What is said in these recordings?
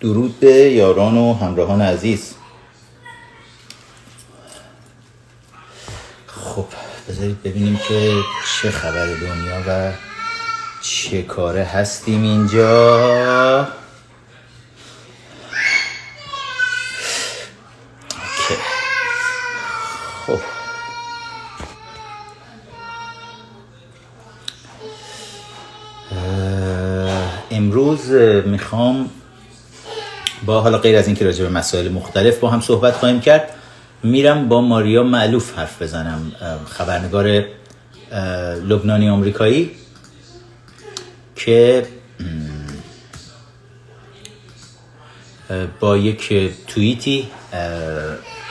درود به یاران و همراهان عزیز. خب بذارید ببینیم که چه خبر دنیا و چه کاره هستیم اینجا. اوکی. خب امروز میخوام با حالا غیر از اینکه راجع به مسائل مختلف با هم صحبت خواهیم کرد، میرم با ماریا معلوف حرف بزنم، خبرنگار لبنانی آمریکایی که با یک توییتی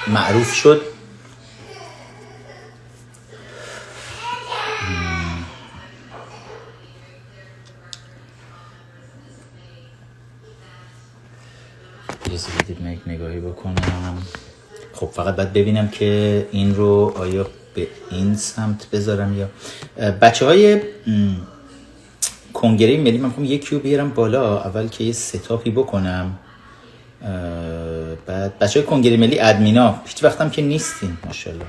معروف شد. نگاهی بکنم. خب فقط باید ببینم که این رو آیا به این سمت بذارم یا بچه های کنگره ملی. من میخوام یکی رو بیارم بالا اول که یه ستاپی بکنم. بعد بچه های کنگره ملی ادمینا هیچ وقت هم که نیستین ماشاءالله،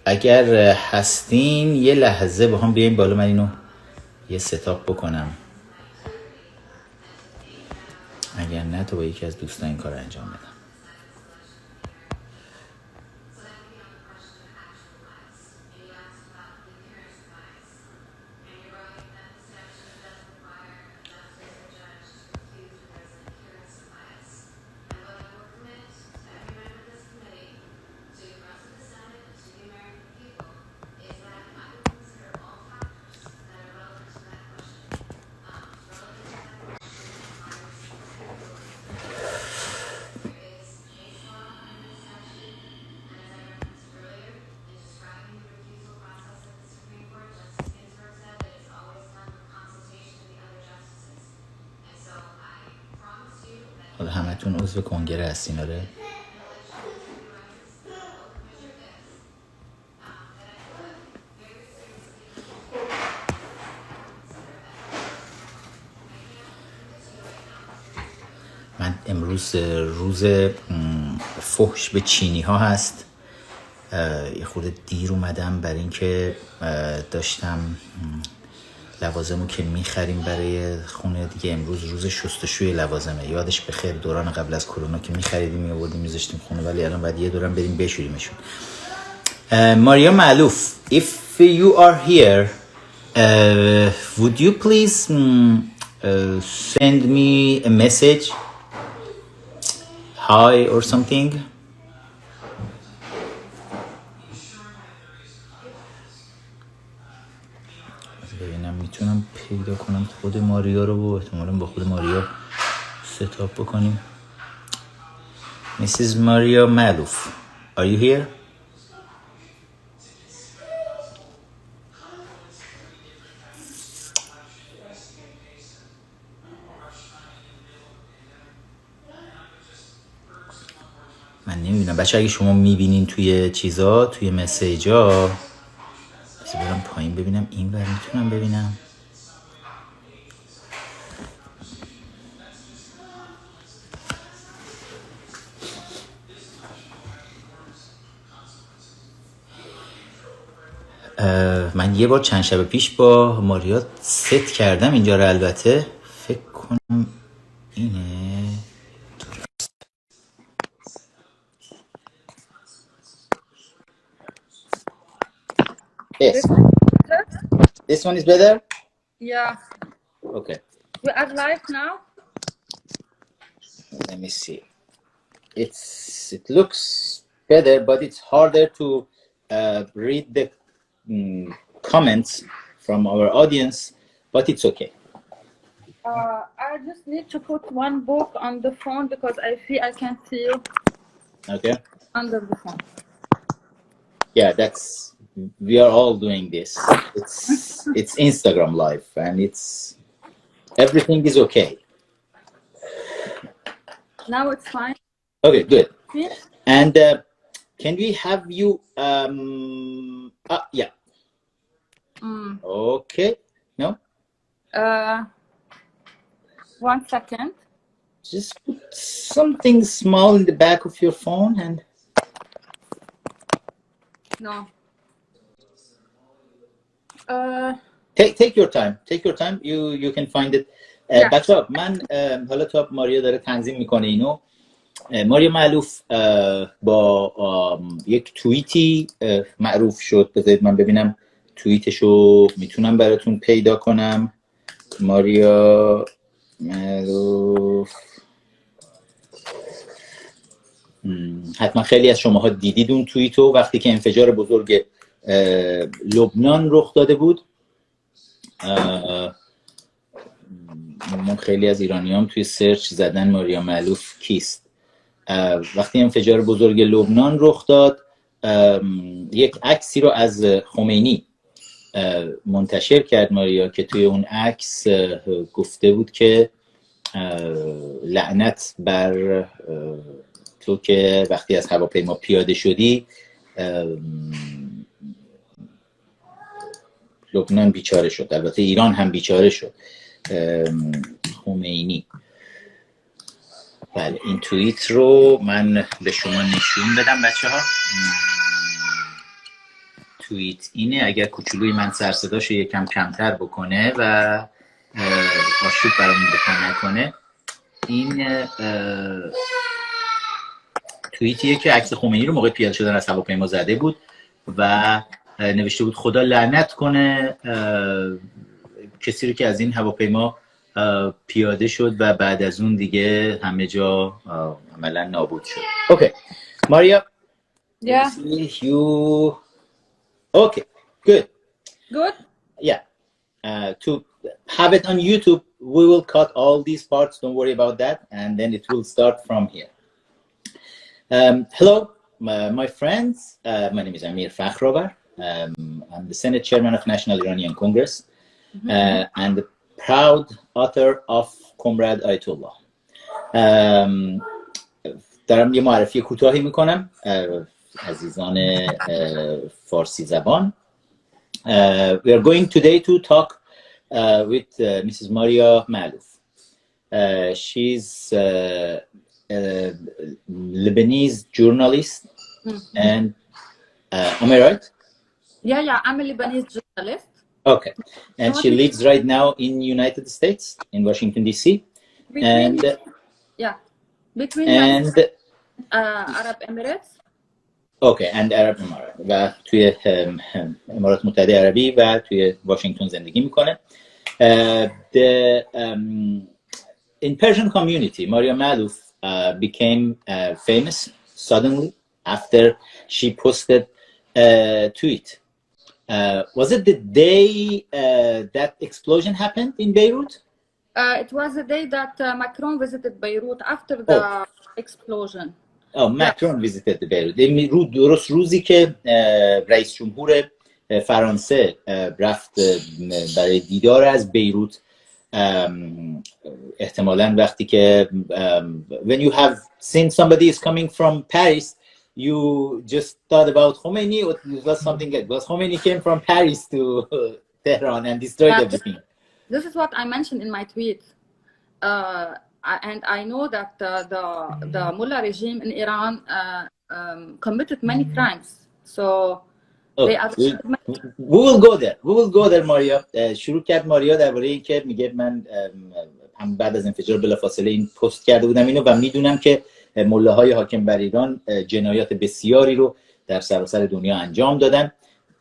اگر هستین یه لحظه با هم بیاین بالا، من اینو یه ستاپ بکنم. اگر نه تو با یکی از دوستان این کار انجام بدم. حالا همتون عضو کنگره هستین آره؟ من امروز روز فحش به چینی ها هست. یه خورده دیر اومدم برای اینکه داشتم لوازمو که میخریم برای خونه دیگه. امروز روز شستشوی لوازمه. یادش بخیر دوران قبل از کرونا که میخریدیم میآوردیم میذاشتیم خونه، ولی الان بعد یه دوران بریم بشوریمشون. ماریا معلوف, if you are here, would you please send me a message, hi or something? ببینم میتونم پیدا کنم خود ماریا رو و احتمالا با خود ماریا ستاپ بکنیم. Mrs. Maria Maluf, are you here? من نمیبینم بچه. اگه شما میبینین توی چیزا توی مسیجا برم پایین ببینم این ور میتونم ببینم. من یه بار چند شب پیش با ماریا ست کردم اینجا رو. البته فکر کنم اینه. Yes. This one is better? Yeah. Okay. We are live now? Let me see. It looks better, but it's harder to read the comments from our audience, but it's okay. I just need to put one book on the phone because I can't see you. Okay. Under the phone. Yeah, we are all doing this. It's Instagram live and everything is okay. Now it's fine. Okay, good. Yeah. And can we have you yeah. Okay. No? 1 second. just put something small in the back of your phone and No. take your time. Take your time. You can find it. بچه‌ها من حالا تا ماریا داره تنظیم میکنه اینو، ماریا معلوف با یک توییتی معروف شد. بذارید من ببینم توییتشو میتونم براتون پیدا کنم. ماریا معلوف، حتما خیلی از شماها دیدید اون توییتو وقتی که انفجار بزرگ لبنان رخ داده بود. من خیلی از ایرانیام توی سرچ زدن ماریا معلوف کیست. وقتی انفجار بزرگ لبنان رخ داد، یک عکسی رو از خمینی منتشر کرد ماریا که توی اون عکس گفته بود که لعنت بر تو که وقتی از هواپیما پیاده شدی لبنان بیچاره شد، البته ایران هم بیچاره شد. خمینی. بله این توییت رو من به شما نشون بدم بچه ها. توییت اینه، اگر کوچولوی من سر صداشو یکم کمتر بکنه و آشوب برامون نکنه. این توییتیه که عکس خمینی رو موقع پیاده شدن از هواپیما زده بود و نوشته بود خدا لعنت کنه کسی رو که از این هواپیما پیاده شد و بعد از اون دیگه همه جا عملا نابود شد. اوکی ماریا. Yeah. You okay, good. Good. Yeah. To have it on YouTube, we will cut all these parts. Don't worry about that, and then it will start from here. Hello, my friends. My name is Fkhravar. I'm the Senate Chairman of National Iranian Congress and the proud author of Comrade Ayatollah. دارم یه معرفی کوتاهی میکنم عزیزان فارسی زبان. We are going today to talk with Mrs. Maria Maluf. She's a Lebanese journalist and am I right? Yeah, I'm a Lebanese journalist. Okay, and she lives right now in United States, in Washington D.C. Between Arab Emirates. Okay, and Arab Emirates. و توی امارات متحده عربی و توی واشنگتن زندگی میکنه. In Persian community, Maria Maluf became famous suddenly after she posted a tweet. Was it the day that explosion happened in Beirut? It was the day that Macron visited Beirut after the explosion. Oh, Macron visited Beirut. درست روزی که رئیس جمهور فرانسه رفت برای دیدار از بیروت، احتمالاً وقتی که when you have seen somebody is coming from Paris, you just thought about Khomeini, or it was something else. Because Khomeini came from Paris to Tehran and destroyed everything. This is what I mentioned in my tweet. And I know that the Mullah regime in Iran committed many crimes. So they are... We will go there. We will go there, Maria. شروع کرد ماریا درباره این که میگه من هم بعد از انفجار بلافاصله این پست کرده بودم اینو و میدونم که ملاهای حاکم بر ایران جنایات بسیاری رو در سراسر دنیا انجام دادن.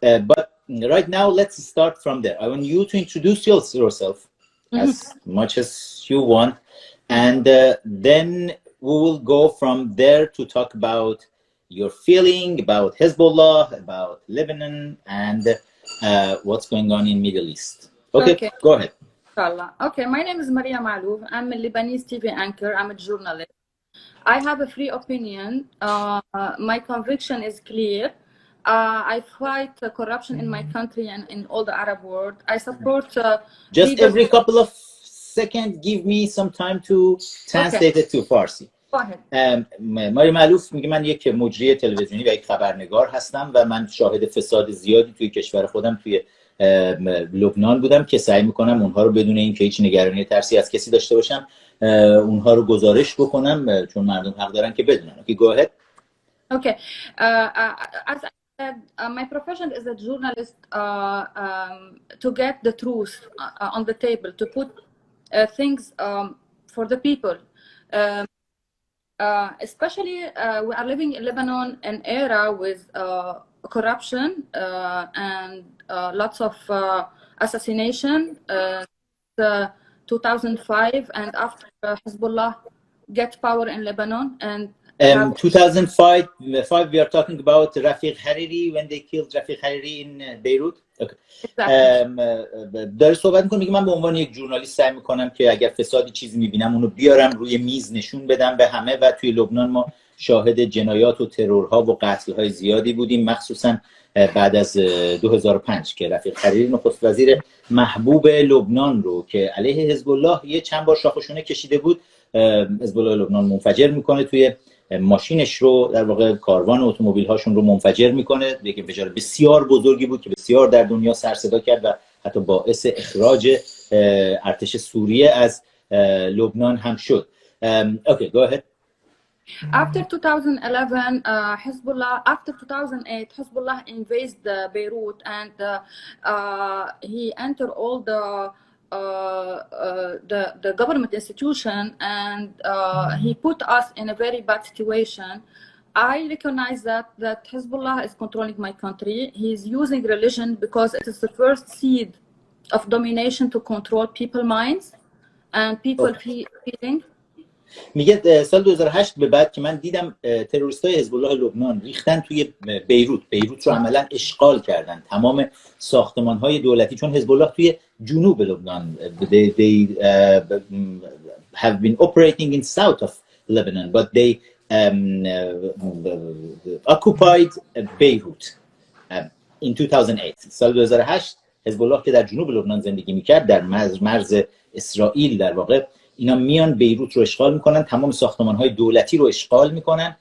But right now let's start from there. I want you to introduce yourself as much as you want. And then we will go from there to talk about your feeling about Hezbollah, about Lebanon, and what's going on in Middle East. Okay. Go ahead. Okay, my name is Maria معلوف. I'm a Lebanese TV anchor. I'm a journalist. I have a free opinion. My conviction is clear. I fight corruption in my country and in all the Arab world. I support... Just every couple of seconds, give me some time to translate it to Farsi. ماریا معلوف میگه من یک مجری تلویزیونی و یک خبرنگار هستم و من شاهد فساد زیادی توی کشور خودم توی لبنان بودم که سعی میکنم اونها رو بدون اینکه هیچ نگرانی ترسی از کسی داشته باشم اونها رو گزارش بکنم، چون مردم حق دارن که بدونن. Okay, go ahead. Okay. As I said, my profession is a journalist, to get the truth on the table, to put things for the people. Especially, we are living in Lebanon, an era with corruption and lots of assassination. 2005 and after Hezbollah get power in Lebanon and 2005, we are talking about Rafiq Hariri when they killed Rafiq Hariri in Beirut. Okay. داره صحبت میکنه، میگه من به عنوان یک ژورنالیست سعی میکنم که اگر فسادی چیزی میبینم اونو بیارم روی میز نشون بدم به همه، و توی لبنان ما شاهد جنایات و ترورها و قتل‌های زیادی بودیم، مخصوصا بعد از 2005 که رفیق حریری نخست وزیر محبوب لبنان رو که علیه حزب الله یه چند بار شاخ و شونه کشیده بود، حزب الله لبنان منفجر میکنه، توی ماشینش رو در واقع کاروان اتومبیل هاشون رو منفجر میکنه. یک انفجار بسیار بزرگی بود که بسیار در دنیا سر صدا کرد و حتی باعث اخراج ارتش سوریه از لبنان هم شد. Okay, go ahead. After 2011, Hezbollah. After 2008, Hezbollah invaded Beirut and he entered all the government institution and he put us in a very bad situation. I recognize that Hezbollah is controlling my country. He's using religion because it is the first seed of domination to control people's minds and people feeling. میگه سال 2008 به بعد که من دیدم تروریستای حزب الله لبنان ریختن توی بیروت رو عملا اشغال کردن، تمام ساختمان‌های دولتی، چون حزب الله توی جنوب لبنان they have been operating in south of Lebanon but they occupied Beirut in 2008. سال 2008 حزب الله که در جنوب لبنان زندگی میکرد، در مرز اسرائیل در واقع، اینا میان بیروت رو اشغال میکنن، تمام ساختمان‌های دولتی رو اشغال میکنن.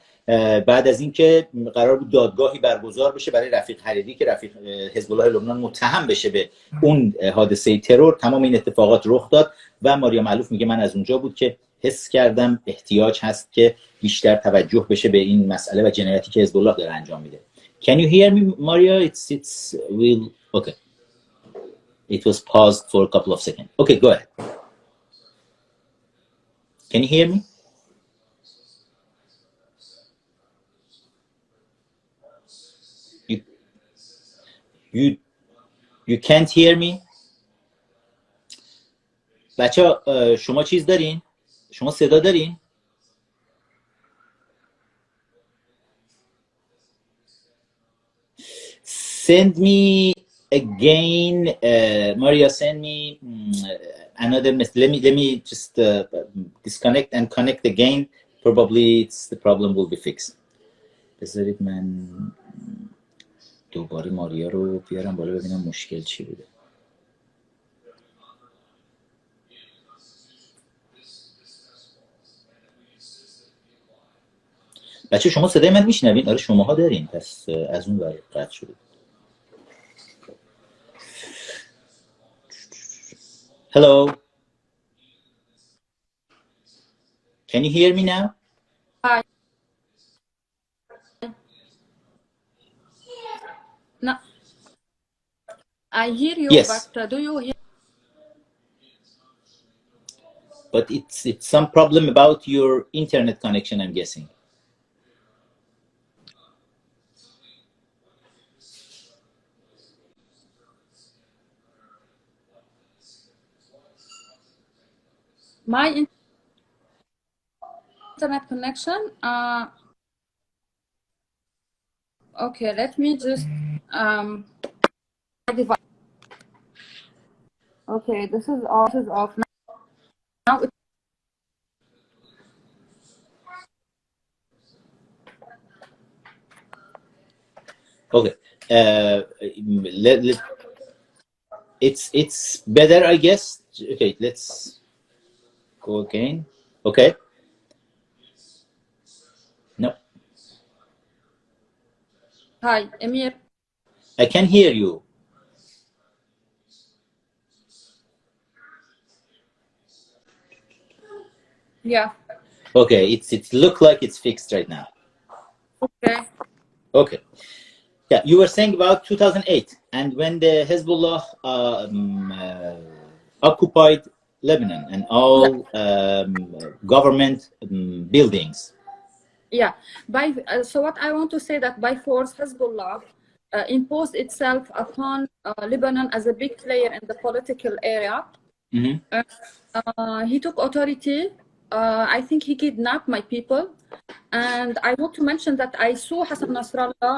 بعد از اینکه قرار بود دادگاهی برگزار بشه برای رفیق حریری که رفیق حزب الله لبنان متهم بشه به اون حادثه ترور، تمام این اتفاقات رخ داد و ماریا معلوف میگه من از اونجا بود که حس کردم احتیاج هست که بیشتر توجه بشه به این مسئله و جنایاتی که حزب الله داره انجام میده. Can you hear me, Maria? It's will okay. It was paused for a couple of seconds. Okay, go ahead. Can you hear me? You can't hear me? بچه شما چیز دارین؟ شما صدا دارین؟ Send me again, Maria, send me another message. Let me just disconnect and connect again. Probably the problem will be fixed. بذارید من دوباره ماریا رو بیارم بالا ببینم مشکل چی بوده. بچه شما صدای من میشنوین؟ آره شماها دارین، پس از اون ور قطع شده. Hello. Can you hear me now? Hi. No, I hear you, Yes. but do you hear? But it's some problem about your internet connection, I'm guessing. My internet connection. Okay, let me just device. Okay, this is off. This is off now. Okay. It's better, I guess. Okay, let's go again. Okay. No. Hi, Emir. I can hear you. Yeah. Okay, it look like it's fixed right now. Okay. Okay. Yeah, you were saying about 2008 and when the Hezbollah occupied Lebanon and all government buildings. Yeah. So what I want to say that by force Hezbollah imposed itself upon Lebanon as a big player in the political area. Mm-hmm. He took authority. I think he kidnapped my people. And I want to mention that I saw Hassan Nasrallah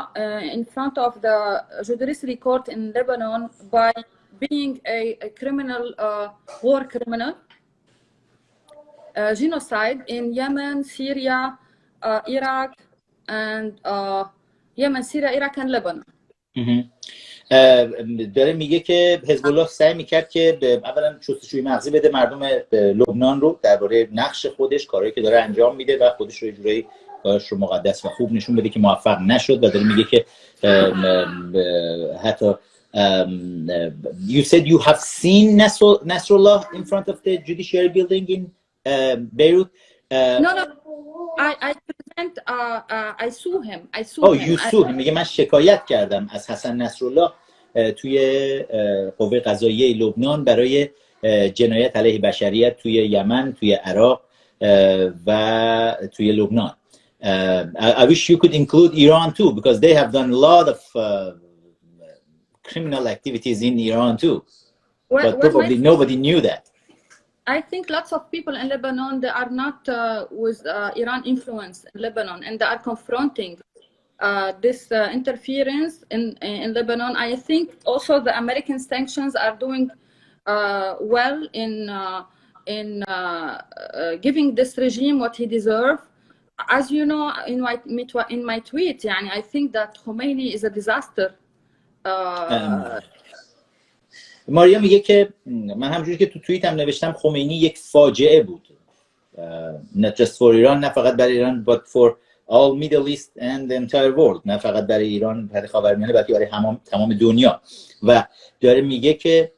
in front of the judiciary court in Lebanon by being a criminal, war criminal, genocide in Yemen, Syria, Iraq, and Yemen, Syria, Iraq, and Lebanon. داره میگه که حزب الله سعی میکرد که اولا شستشوی مغزی بده مردم لبنان رو درباره نقش خودش، کارهایی که داره انجام میده و خودش رو یه جورایی کارش رو مقدس و خوب نشون بده که موفق نشد و داره میگه که حتی you said you have seen Nasrallah in front of the judiciary building in Beirut. No. I saw him. You saw him. میگه من شکایت کردم از حسن نصرالله توی قوه قضاییه لبنان برای جنایت علیه بشریت توی یمن، توی عراق و توی لبنان. I wish you could include Iran too because they have done a lot of criminal activities in Iran too. But probably nobody knew that. I think lots of people in Lebanon, they are not with Iran influence in Lebanon, and they are confronting this interference in Lebanon. I think also the American sanctions are doing well in giving this regime what he deserves. As you know, in my tweet, I think that Khomeini is a disaster. ماریا میگه که من همونجوری که تو توییت هم نوشتم خمینی یک فاجعه بود. Not just for Iran، نه فقط برای ایران but for all Middle East and the entire world، نه فقط برای ایران، برای خاورمیانه، بلکه برای تمام دنیا. و داره میگه که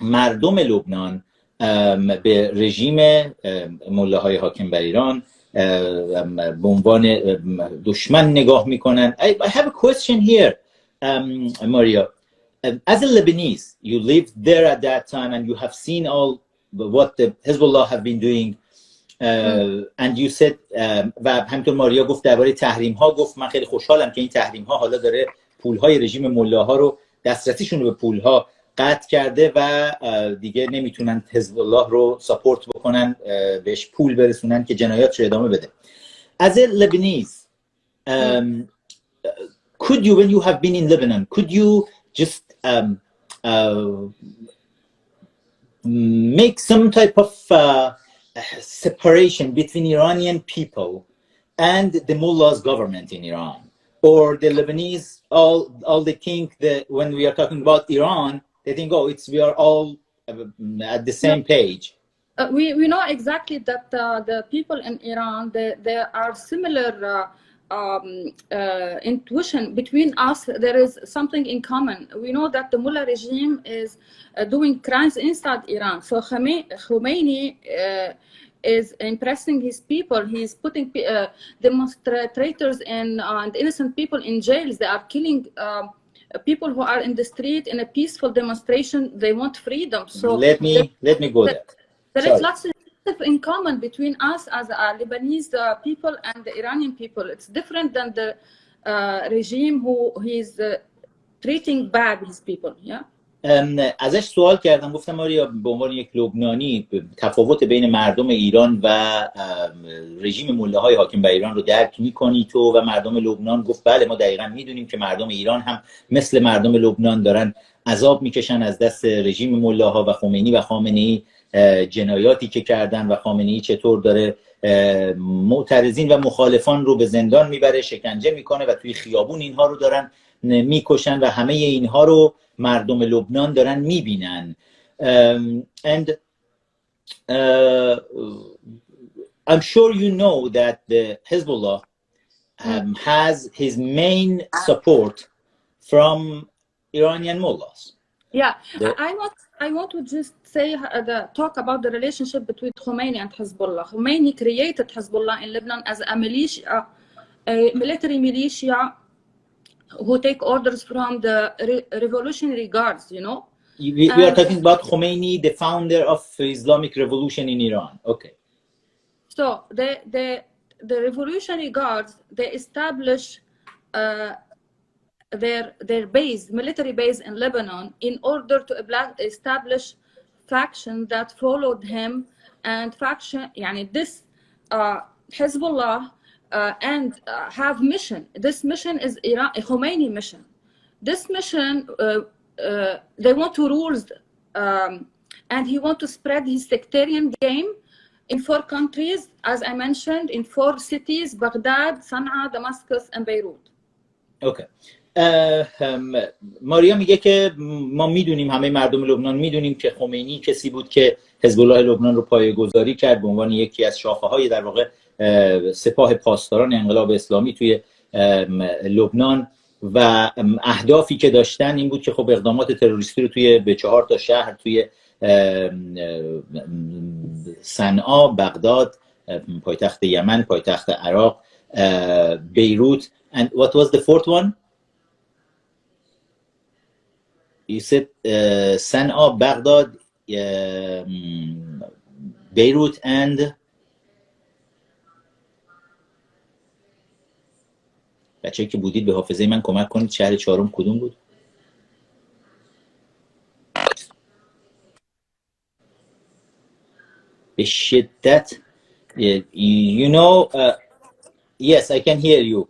مردم لبنان به رژیم ملاهای حاکم بر ایران به عنوان دشمن نگاه میکنن. I have a question here, Maria. As a Lebanese, you lived there at that time and you have seen all what the Hezbollah have been doing. And you said و همینطور ماریا گفت درباره تحریم ها، گفت من خیلی خوشحالم که این تحریم ها حالا داره پول های رژیم ملاها رو، دسترسیشون رو به پول ها قطع کرده و دیگه نمیتونن حزب الله رو ساپورت بکنن، بهش پول برسونن که جنایاتش رو ادامه بده. As a Lebanese, could you, when you have been in Lebanon, could you just make some type of separation between Iranian people and the mullah's government in Iran? Or the Lebanese, all they think that when we are talking about Iran, they think, oh, we are all at the same page. We know exactly that the people in Iran, there are similar intuition between us. There is something in common. We know that the mullah regime is doing crimes inside Iran. So Khomeini is impressing his people. He's putting demonstrators and innocent people in jails. They are killing people who are in the street in a peaceful demonstration. They want freedom. So let me go there. There is lots of in common between us as Lebanese people and the Iranian people. It's different than the regime who is treating bad his people. Yeah. ازش سوال کردم، گفتم ماریا به عنوان یک لبنانی تفاوت بین مردم ایران و رژیم ملاهای حاکم بر ایران رو درک می‌کنی تو و مردم لبنان؟ گفت بله ما دقیقاً می‌دونیم که مردم ایران هم مثل مردم لبنان دارن عذاب می‌کشن از دست رژیم ملاها و خمینی و خامنه‌ای، جنایاتی که کردن و خامنه‌ای چطور داره معترضین و مخالفان رو به زندان میبره، شکنجه میکنه و توی خیابون اینها رو دارن میکشن و همه اینها رو مردم لبنان دارن میبینن. And I'm sure you know that the Hezbollah has his main support from Iranian mullahs. Yeah, I want to just say talk about the relationship between Khomeini and Hezbollah. Khomeini created Hezbollah in Lebanon as a militia, a military militia who take orders from the revolutionary guards, you know. We are talking about Khomeini, the founder of Islamic Revolution in Iran. Okay. So the revolutionary guards, they establish their base, military base in Lebanon, in order to establish faction that followed him, and faction, يعني this Hezbollah and have mission. This mission is Iran, a Khomeini mission. This mission, they want to rule, and he want to spread his sectarian game in 4 countries, as I mentioned, in 4 cities: Baghdad, Sana'a, Damascus, and Beirut. Okay. ماریا میگه که ما میدونیم، همه مردم لبنان میدونیم که خمینی کسی بود که حزب الله لبنان رو پایه‌گذاری کرد به عنوان یکی از شاخه‌های در واقع سپاه پاسداران انقلاب اسلامی توی لبنان، و اهدافی که داشتن این بود که خب اقدامات تروریستی رو توی به 4 تا شهر توی صنعا، بغداد پایتخت یمن، پایتخت عراق، بیروت. And what was the 4th one? You said Sana'a, Baghdad, Beirut and بچه‌ای که بودید به حافظه من کمک کنید، شهر 4م کدوم بود؟ به شدت you know yes, I can hear you.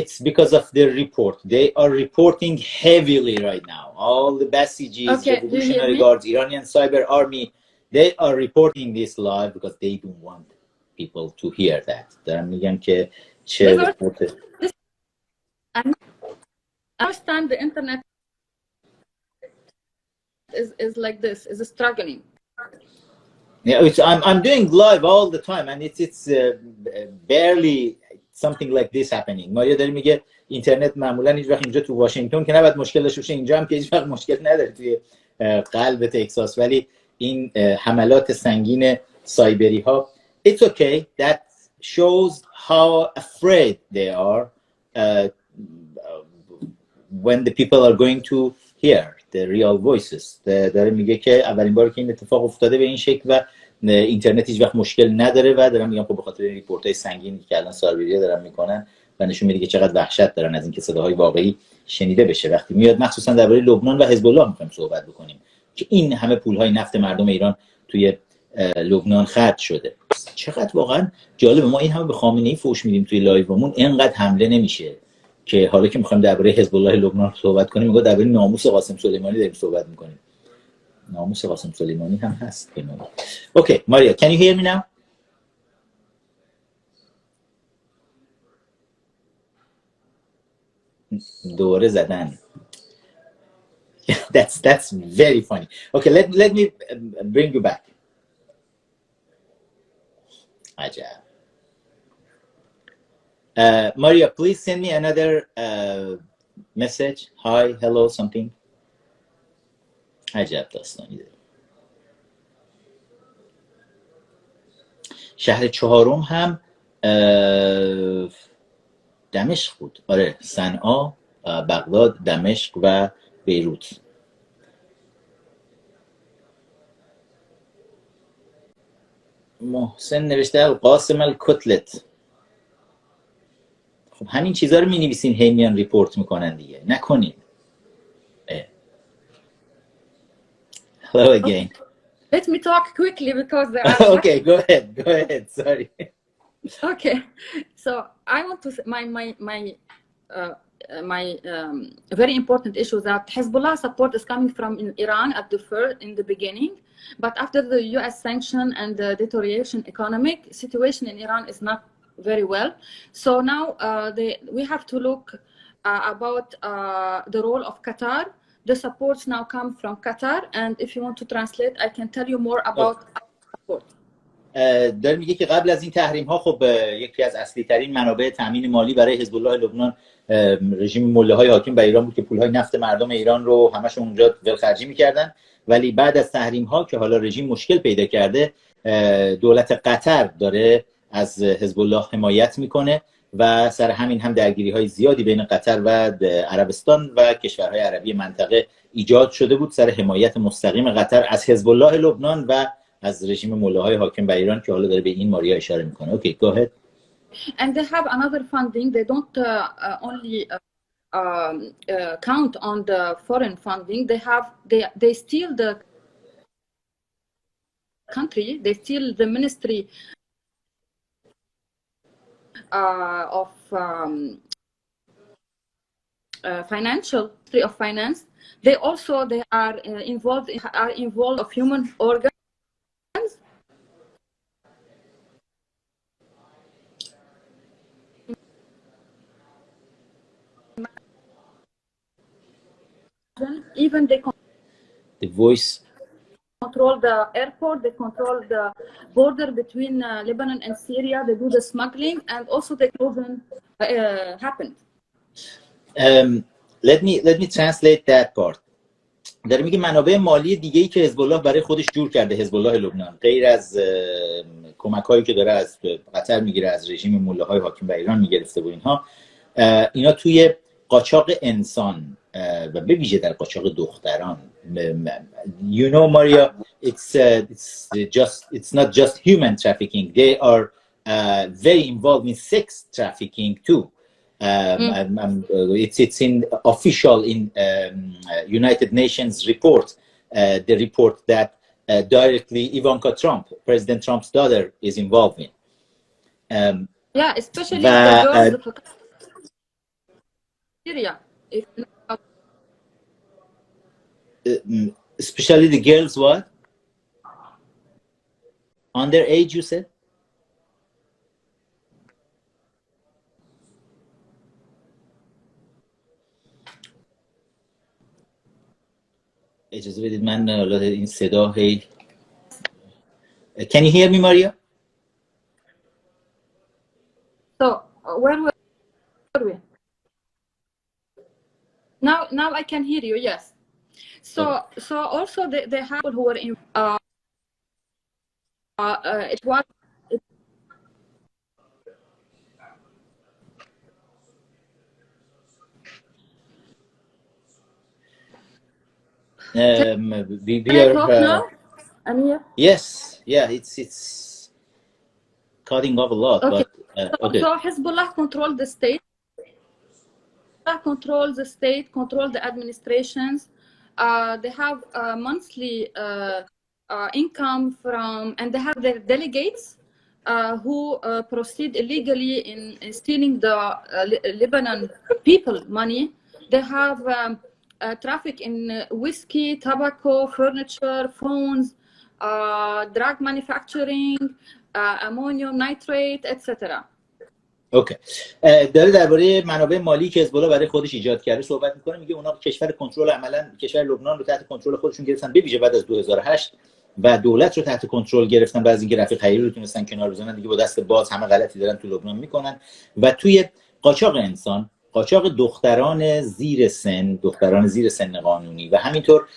It's because of the report. They are reporting heavily right now. All the Basijis, Revolutionary Guards, Iranian Cyber Army, they are reporting this live because they don't want people to hear that. دارم میگم که چه I understand the internet is like this, is struggling. Yeah, I'm doing live all the time and it's barely something like this happening. ماریا داره میگه اینترنت معمولا هیچ وقت اینجا تو واشنگتن که نباید مشکل داشته باشه، اینجا هم که هیچ وقت مشکل نداره توی قلب تکساس، ولی این حملات سنگین سایبری ها it's okay. That shows how afraid they are when the people are going to hear the real voices. داره میگه که اولین بار که این اتفاق افتاده به این شکل و اینترنت هیچ وقت مشکل نداره، و دارم میگم خب به خاطر ریپورت‌های سنگینی که الان سایبریا دارن میکنن و نشون میده که چقدر وحشت دارن از اینکه صداهای واقعی شنیده بشه. وقتی میاد مخصوصا درباره لبنان و حزب الله میخوایم صحبت بکنیم که این همه پولهای نفت مردم ایران توی لبنان خرج شده. چقدر واقعا جالبه، ما این همه به خامنه‌ای فوش میدیم توی لایومون، اینقدر حمله نمیشه که حالا که میخوایم درباره حزب الله لبنان صحبت کنیم میگه درباره ناموس قاسم سلیمانی داریم صحبت میکنیم. ناموس قاسم سلیمانی هم هست. اوکی ماریا، can you hear me now? دوره زدن. That's very funny. Okay, let me bring you back. عجب. Maria, please send me another message. Hi, hello, something. عجب داستانی داره. شهر 4م هم دمشق بود. آره، صنعا، بغداد، دمشق و بیروت. محسن نوشته قاسم کتلت. خب همین چیزا رو می‌نویسین هی میان ریپورت میکنن دیگه، نکنین. Hello again. Let me talk quickly because there are okay, go ahead. Sorry. Okay, so I want to my very important issue that Hezbollah support is coming from in Iran at the first, in the beginning, but after the U.S. sanction and the deterioration economic situation in Iran is not very well. So now we have to look about the role of Qatar. The supports now come from Qatar, and if you want to translate, I can tell you more about support. داره میگه که قبل از این تحریم ها خب یکی از اصلی ترین منابع تامین مالی برای حزب الله لبنان رژیم مله های حاکم بر ایران بود که پول های نفت مردم ایران رو همشون اونجا ولخرجی میکردن. ولی بعد از تحریم ها که حالا رژیم مشکل پیدا کرده، دولت قطر داره از حزب الله حمایت میکنه و سر همین هم درگیری های زیادی بین قطر و عربستان و کشورهای عربی منطقه ایجاد شده بود سر حمایت مستقیم قطر از حزب الله لبنان و از رژیم ملاهای حاکم بر ایران که حالا داره به این ماریا اشاره میکنه. اوکی، go ahead. And they have another funding. They don't only count on the foreign funding. They steal the country. They steal the ministry of finance. They are involved of human organs. Even the voice control the airport, they control the border between Lebanon and Syria, they do the smuggling, and also the children happened. Let me translate that part. داره میگه منابع مالی دیگه‌ای که حزب الله برای خودش جور کرده، حزب الله لبنان، غیر از کمک‌هایی که داره از قطر میگیره، از رژیم ملاهای حاکم بر ایران میگرفته و اینها، اینا توی قاچاق انسان و به ویژه در قاچاق دختران. You know Maria, it's not just human trafficking. They are very involved in sex trafficking too. It's in official in United Nations report, the report that directly Ivanka Trump, President Trump's daughter, is involved in. Yeah, especially the girls of Syria. Especially the girls, what? Underage, you said? اجازه بدید من این صدا هی. Can you hear me, Maria? So where were we? Now I can hear you. Yes. So also they have people who were in. It was. We are. Now? Amir? Yes. Yeah. It's cutting off a lot. Okay. But okay. So Hezbollah control the state. Control the state. Control the administrations. They have monthly income from, and they have their delegates who proceed illegally in stealing the Lebanon people money. They have traffic in whiskey, tobacco, furniture, phones, drug manufacturing, ammonium nitrate, etc. اوکی. داره درباره منابع مالی که حزب الله برای خودش ایجاد کرده صحبت میکنه. میگه اونا کشور کنترل، عملاً کشور لبنان رو تحت کنترل خودشون گرفتن، به ویژه بعد از 2008 و دولت رو تحت کنترل گرفتن. بعد از اینکه رفیق حریری رو تونستن کنار بزنن، دیگه با دست باز همه غلطی دارن تو لبنان میکنن و توی قاچاق انسان، قاچاق دختران زیر سن قانونی و همینطور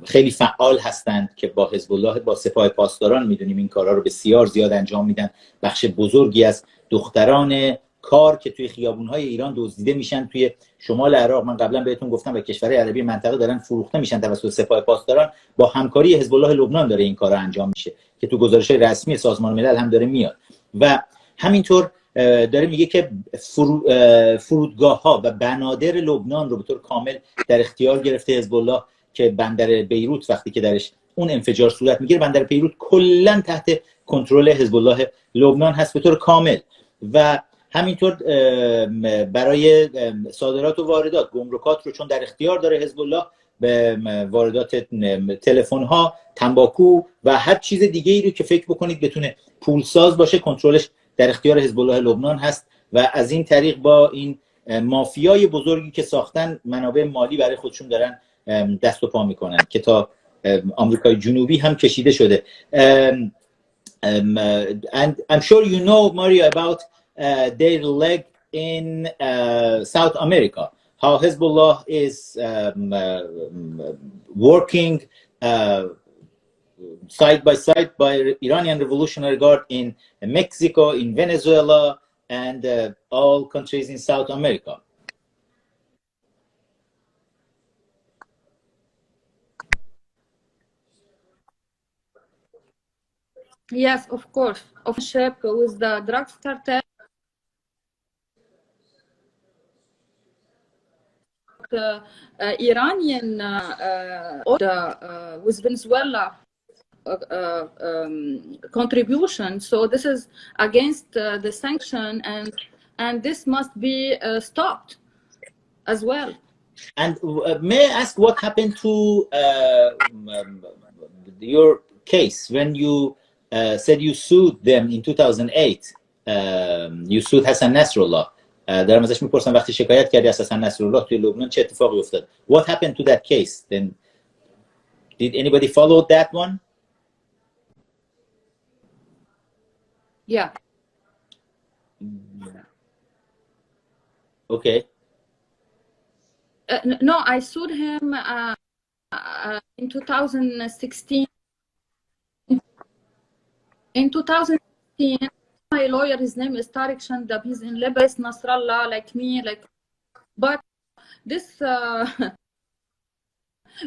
خیلی فعال هستند که با حزب الله، با سپاه پاسداران میدونیم این کارا رو بسیار زیاد انجام میدن. بخش بزرگی از دختران کار که توی خیابون‌های ایران دزدیده میشن توی شمال عراق، من قبلا بهتون گفتم، و کشورهای عربی منطقه دارن فروخته میشن توسط سپاه پاسداران. با همکاری حزب الله لبنان داره این کارا انجام میشه که تو گزارش‌های رسمی سازمان ملل هم داره میاد. و همینطور داره میگه که فرودگاه‌ها و بنادر لبنان رو به طور کامل در اختیار گرفته حزب الله، که بندر بیروت وقتی که درش اون انفجار صورت میگیره، بندر بیروت کلا تحت کنترل حزب الله لبنان هست به طور کامل. و همینطور برای صادرات و واردات، گمرکات رو چون در اختیار داره حزب الله، به واردات تلفن‌ها، تنباکو و هر چیز دیگه‌ای رو که فکر بکنید بتونه پولساز باشه، کنترلش در اختیار حزب الله لبنان هست. و از این طریق با این مافیای بزرگی که ساختن منابع مالی برای خودشون دارن دست و پا میکنن که تا آمریکای جنوبی هم کشیده شده. And I'm sure you know, Maria, about their leg in South America, how Hezbollah is working side by side by Iranian Revolutionary Guard in Mexico, in Venezuela, and all countries in South America. Yes, of course. Of ship with the drugs cartel, Iranian with Venezuela contribution. So this is against the sanction, and this must be stopped as well. And may I ask what happened to your case when you said you sued them in 2008? You sued Hassan Nasrallah. دارم ازش میپرسم وقتی شکایت کردی از حسن نصرالله توی لبنان چه اتفاقی افتاد؟ What happened to that case? Then did anybody follow that one? Yeah. Okay. No, I sued him in 2016. In 2016, my lawyer, his name is Tariq Shandab. He's in Lebanon, Nasrallah, like me, but this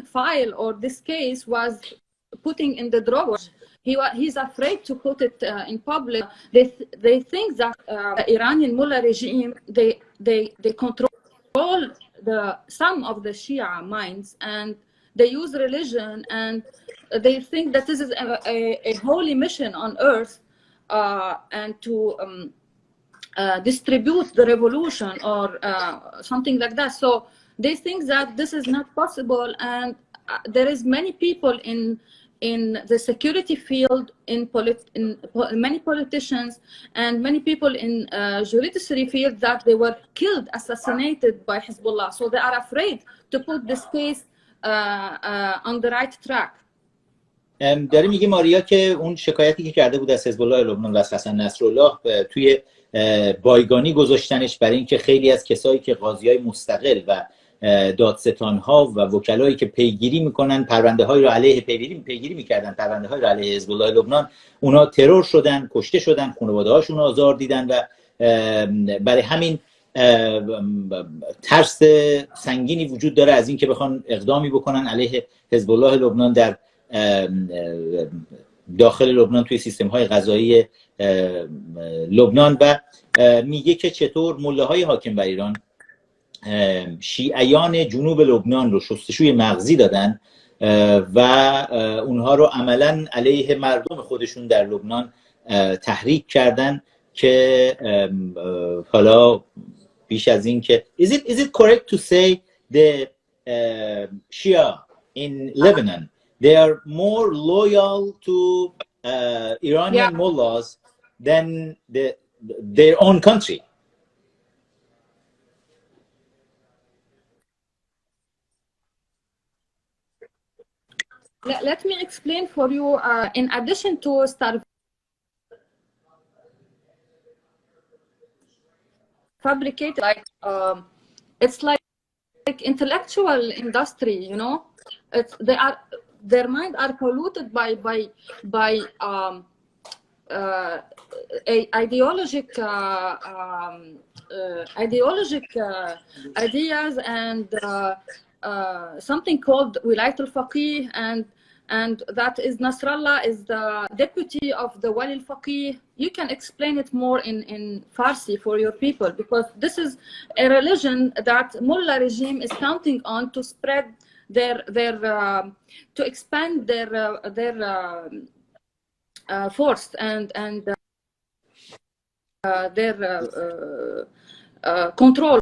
file or this case was putting in the drawer. He's afraid to put it in public. They think that the Iranian mullah regime they control some of the Shia minds, and they use religion, and they think that this is a holy mission on earth, and to distribute the revolution or something like that. So they think that this is not possible, and there is many people in the security field, many politicians, and many people in judiciary field that they were killed, assassinated by Hezbollah. So they are afraid to put this case on the right track. داره میگه ماریا که اون شکایتی که کرده بود از حزب الله لبنان و از حسن نصرالله توی بایگانی گذاشتنش برای اینکه خیلی از کسایی که قاضیای مستقل و دادستان‌ها و وکلایی که پیگیری میکنن پرونده‌های رو علیه پیگیری میکردن پرونده‌های رو علیه حزب الله لبنان، اونا ترور شدن، کشته شدن، خانواده‌هاشون آزار دیدن و برای همین ترس سنگینی وجود داره از اینکه بخوان اقدامی بکنن علیه حزب الله لبنان در داخل لبنان توی سیستم‌های قضایی لبنان. و میگه که چطور ملاهای حاکم بر ایران شیعیان جنوب لبنان رو شستشوی مغزی دادن و اونها رو عملاً علیه مردم خودشون در لبنان تحریک کردن که حالا بیش از این که is it correct to say the Shia in Lebanon they are more loyal to Iranian mullahs than their own country? Let me explain for you. In addition to fabricated, like it's like intellectual industry, you know. Their mind are polluted by ideologic ideas and something called Wilayat al-Faqih, and that is Nasrallah is the deputy of the Wali al-Faqih. You can explain it more in Farsi for your people, because this is a religion that mullah regime is counting on to spread their to expand their force and their control.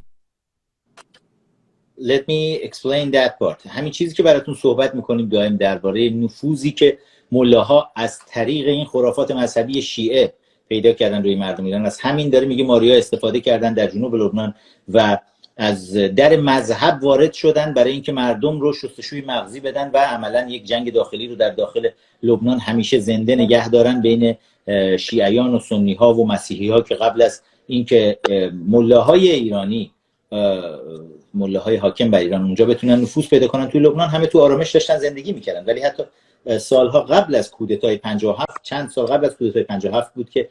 Let me explain that part. همین چیزی که براتون صحبت میکنیم دائم درباره نفوذی که ملاها از طریق این خرافات مذهبی شیعه پیدا کردن روی مردم ایران. از همین داره میگه ماریا استفاده کردن در جنوب لبنان و از در مذهب وارد شدن برای اینکه مردم رو شستشوی مغزی بدن و عملا یک جنگ داخلی رو در داخل لبنان همیشه زنده نگه دارن بین شیعیان و سنی ها و مسیحی ها که قبل از اینکه ملاهای ایرانی، ملاهای حاکم بر ایران اونجا بتونن نفوذ پیدا کنن توی لبنان، همه تو آرامش داشتن زندگی میکردن. ولی حتی سالها قبل از کودتای 57، چند سال قبل از کودتای 57 بود که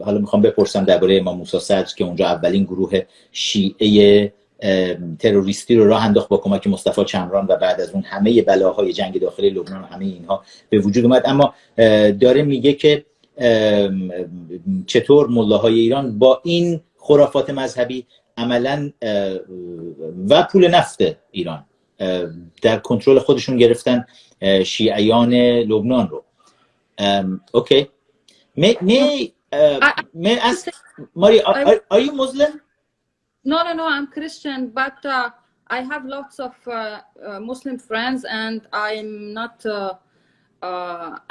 حالا میخوام بپرسم درباره امام موسی صدر که اونجا اولین گروه شیعه تروریستی رو راه انداخت با کمک مصطفی چمران و بعد از اون همه بلاهای جنگ داخلی لبنان و همه اینها به وجود اومد. اما داره میگه که چطور ملاهای ایران با این خرافات مذهبی عملاً و پول نفت ایران در کنترل خودشون گرفتن شیعیان لبنان رو. اوکی. may ask Maria, are you Muslim? No, I'm Christian, but I have lots of Muslim friends, and I'm not.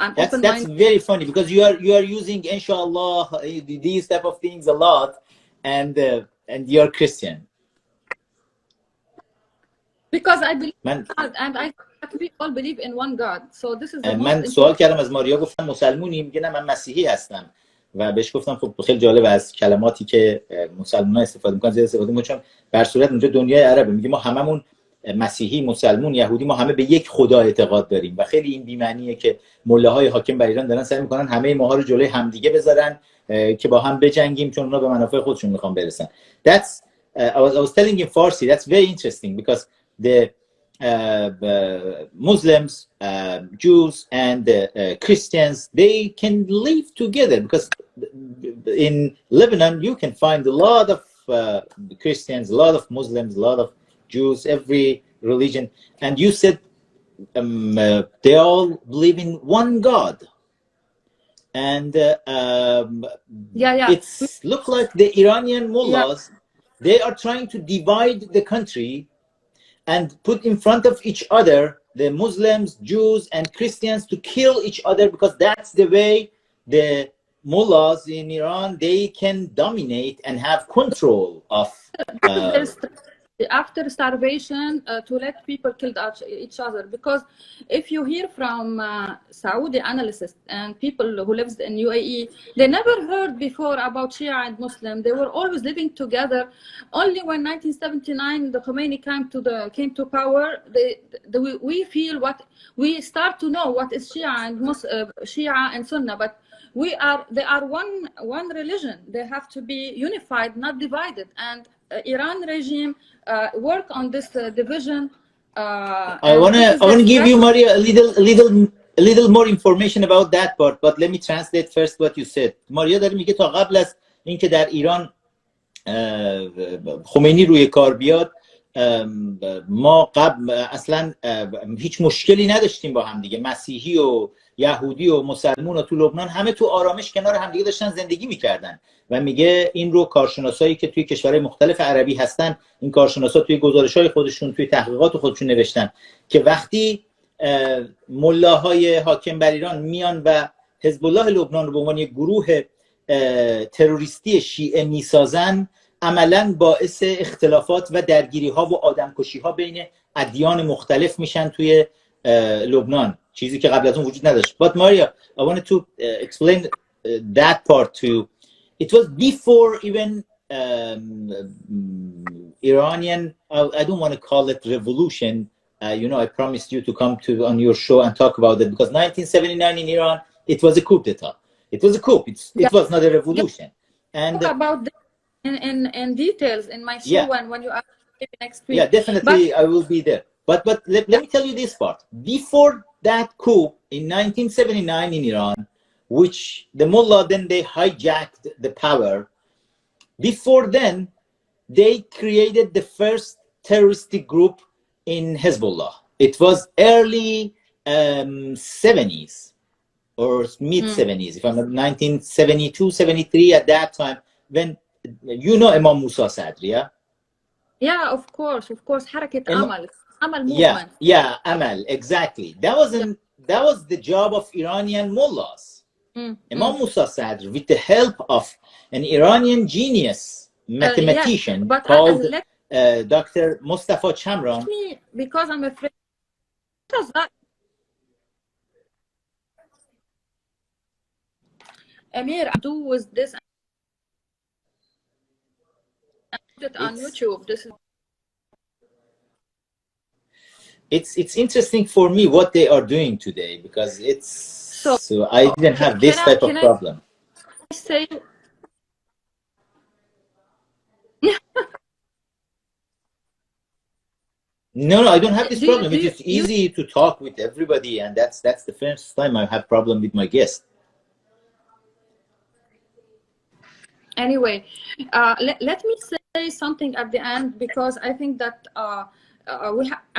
I'm open-minded. That's very funny because you are using inshallah these type of things a lot, and you're Christian. Because I believe in God, and I think we all believe in one God. So this is the most من سوال کردم از ماریا، گفتم مسلمونی؟ میگه نه من مسیحی هستم. و بهش گفتم خب خیلی جالب از کلماتی که مسلمان‌ها استفاده می‌کنن زیاد استفاده می‌کنن، چون بر صورت اونجا دنیای عربه. میگه ما هممون مسیحی، مسلمون، یهودی، ما همه به یک خدا اعتقاد داریم و خیلی این بی‌معنیه که ملاهای حاکم بر ایران دارن سعی می‌کنن همه ماها رو جلوی همدیگه بذارن که با هم بجنگیم، چون اونا به منافع خودشون می‌خوان برسن. That's I was telling in Farsi, that's very interesting because the Muslims, Jews, and Christians, they can live together because in Lebanon you can find a lot of Christians, a lot of Muslims, a lot of Jews, every religion. And you said they all believe in one God. And it's look like the Iranian mullahs, they are trying to divide the country and put in front of each other the Muslims, Jews, and Christians to kill each other, because that's the way the mullahs in Iran, they can dominate and have control of after starvation to let people kill each other. Because if you hear from Saudi analysts and people who lives in UAE, they never heard before about Shia and Muslim. They were always living together. Only when 1979 the Khomeini came to power, we feel what we start to know what is Shia and Shia and Sunnah. But they are one religion. They have to be unified, not divided. And Iran regime work on this division. I want to give you, Maria, a little more information about that part, but let me translate first what you said. Maria داره میگه تا قبل از اینکه در ایران خمینی روی کار بیاد، ما اصلا هیچ مشکلی نداشتیم با هم دیگه. مسیحی و یهودی و مسلمون و تو لبنان همه تو آرامش کنار همدیگه داشتن زندگی میکردن. و میگه این رو کارشناسایی که توی کشورهای مختلف عربی هستن، این کارشناسا توی گزارش‌های خودشون، توی تحقیقات خودشون نوشتن که وقتی ملاهای حاکم بر ایران میان و حزب الله لبنان رو به عنوان یک گروه تروریستی شیعه میسازن، عملاً باعث اختلافات و درگیری‌ها و آدمکشی‌ها بین ادیان مختلف میشن توی لبنان، چیزی که قبل از اون وجود نداشت. But Maria, I wanted to explain that part to you. It was before even Iranian, I don't want to call it revolution. You know, I promised you to come on your show and talk about it, because 1979 in Iran, it was a coup d'etat. It was a coup. It was not a revolution. And talk about this in details in my show when you are next week. Yeah, definitely, I will be there. But let me tell you this part. Before that coup in 1979 in Iran, which the mullah then they hijacked the power. Before then, they created the first terroristic group in Hezbollah. It was early 70s or mid 70s, if I'm not 1972, 73 at that time, when you know Imam Musa Sadr, yeah? Yeah, of course. Harakat Amal movement. Yeah, Amal, exactly. That was the job of Iranian mullahs. Imam Musa Sadr, with the help of an Iranian genius mathematician called Dr. Mustafa Chamran. Because I'm afraid. Amir, I do with this on YouTube. This is it's interesting for me what they are doing today, because it's so I didn't have this type of problem. I say No, I don't have this problem. It is easy to talk with everybody, and that's the first time I have problem with my guest. Anyway, let me say something at the end, because I think that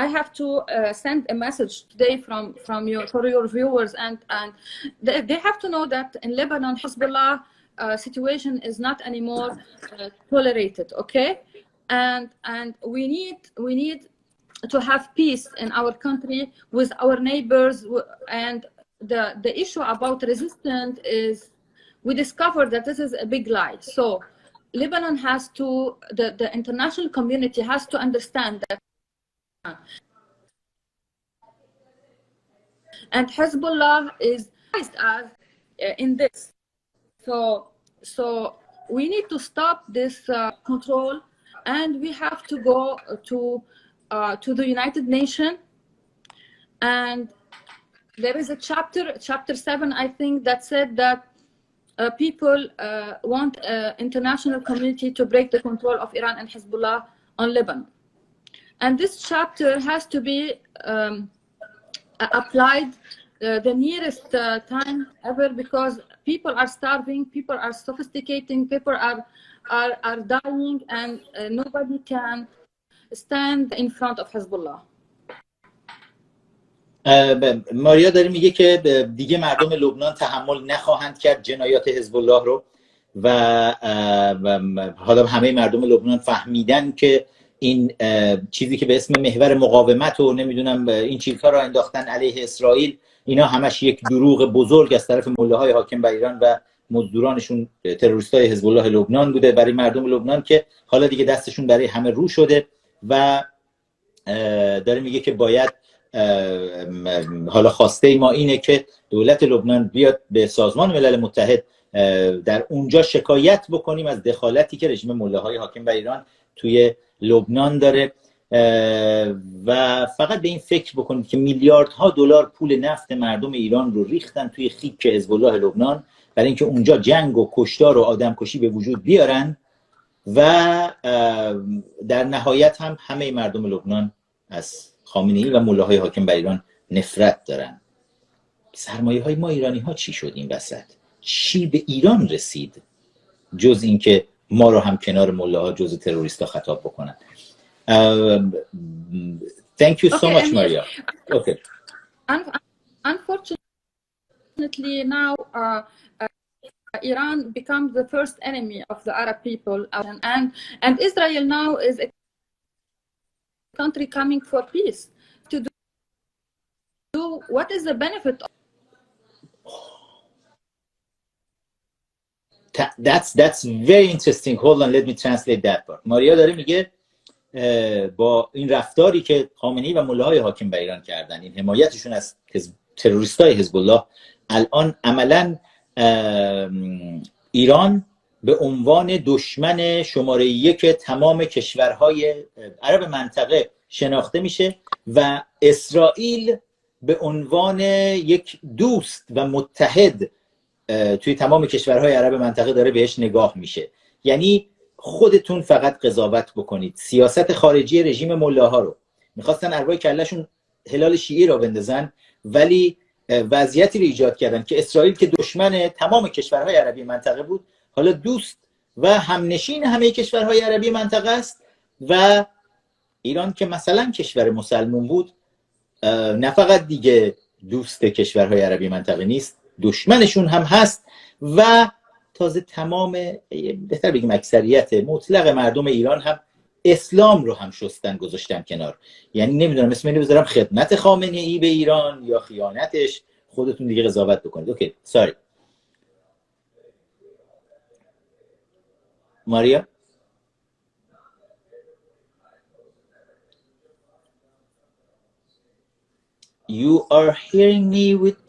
I have to send a message today from for your viewers, and they have to know that in Lebanon, Hezbollah situation is not anymore tolerated. Okay, and we need to have peace in our country with our neighbors, and the issue about resistance is, we discovered that this is a big lie. So Lebanon has to, the international community has to understand that, and Hezbollah is as in this. So we need to stop this control, and we have to go to the United Nations, and there is a chapter 7, I think, that said that people want international community to break the control of Iran and Hezbollah on Lebanon. And this chapter has to be applied the nearest time ever, because people are starving, people are sophisticating, people are dying, and nobody can stand in front of Hezbollah. ماریا داره میگه که دیگه مردم لبنان تحمل نخواهند کرد جنایات حزب الله رو، و حالا همه مردم لبنان فهمیدن که این چیزی که به اسم محور مقاومت و نمیدونم این چیزها را انداختن علیه اسرائیل، اینا همش یک دروغ بزرگ از طرف مله‌های حاکم بر ایران و مزدورانشون تروریستای حزب الله لبنان بوده برای مردم لبنان، که حالا دیگه دستشون برای همه رو شده. و داره میگه که باید حالا خواسته ما اینه که دولت لبنان بیاد به سازمان ملل متحد در اونجا شکایت بکنیم از دخالتی که رژیم مله‌های حاکم بر ایران توی لبنان داره، و فقط به این فکر بکنید که میلیاردها دلار پول نفت مردم ایران رو ریختن توی خیک حزب الله لبنان برای اینکه اونجا جنگ و کشتار و آدمکشی به وجود بیارن، و در نهایت هم همه مردم لبنان از خامنه‌ای و ملاهای حاکم بر ایران نفرت دارن. سرمایه های ما ایرانی ها چی شد این وسط؟ چی به ایران رسید جز اینکه ما رو هم کنار ملاها جز تروریستا خطاب بکنن؟ Thank you so much, Maria. Okay. Unfortunately, now Iran becomes the first enemy of the Arab people, and Israel now is a country coming for peace. To do what is the benefit of That's very interesting. Hold on, let me translate that part. ماریا داره میگه با این رفتاری که خامنه‌ای و ملاهای حاکم بر ایران کردن، این حمایتشون از تروریستای حزب الله، الان عملاً ایران به عنوان دشمن شماره 1 تمام کشورهای عرب منطقه شناخته میشه، و اسرائیل به عنوان یک دوست و متحد توی تمام کشورهای عرب منطقه داره بهش نگاه میشه. یعنی خودتون فقط قضاوت بکنید. سیاست خارجی رژیم ملاها رو میخواستن ارواح کلهشون هلال شیعی را بندازن، ولی وضعیتی رو ایجاد کردن که اسرائیل که دشمن تمام کشورهای عربی منطقه بود، حالا دوست و همنشین همه کشورهای عربی منطقه است، و ایران که مثلا کشور مسلمون بود، نه فقط دیگه دوست کشورهای عربی منطقه نیست، دشمنشون هم هست. و تازه تمام، بهتر بگیم اکثریت مطلق مردم ایران هم اسلام رو هم شستن گذاشتن کنار. یعنی نمیدونم اسم اینو بذارم خدمت خامنه‌ای به ایران یا خیانتش، خودتون دیگه قضاوت بکنید. اوکی، ساری ماریا. You are hearing me with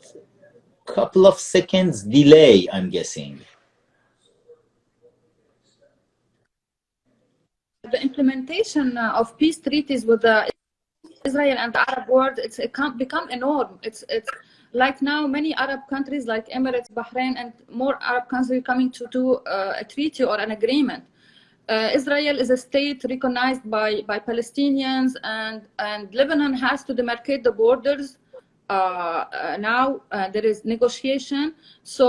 couple of seconds delay, I'm guessing. The implementation of peace treaties with Israel and the Arab world, it's become a norm. It's like now many Arab countries like Emirates, Bahrain, and more Arab countries coming to do a treaty or an agreement. Israel is a state recognized by Palestinians, and Lebanon has to demarcate the borders. Now there is negotiation. So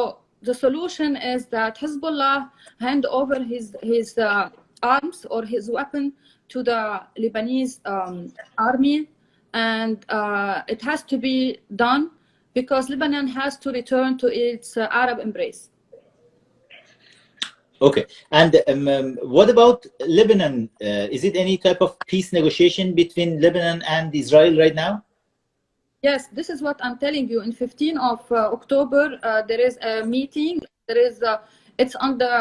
the solution is that Hezbollah hand over his arms or his weapon to the Lebanese army, and it has to be done because Lebanon has to return to its Arab embrace. Okay, and what about Lebanon? Is it any type of peace negotiation between Lebanon and Israel right now? Yes, this is what I'm telling you. In 15th of October, there is a meeting. There is it's on the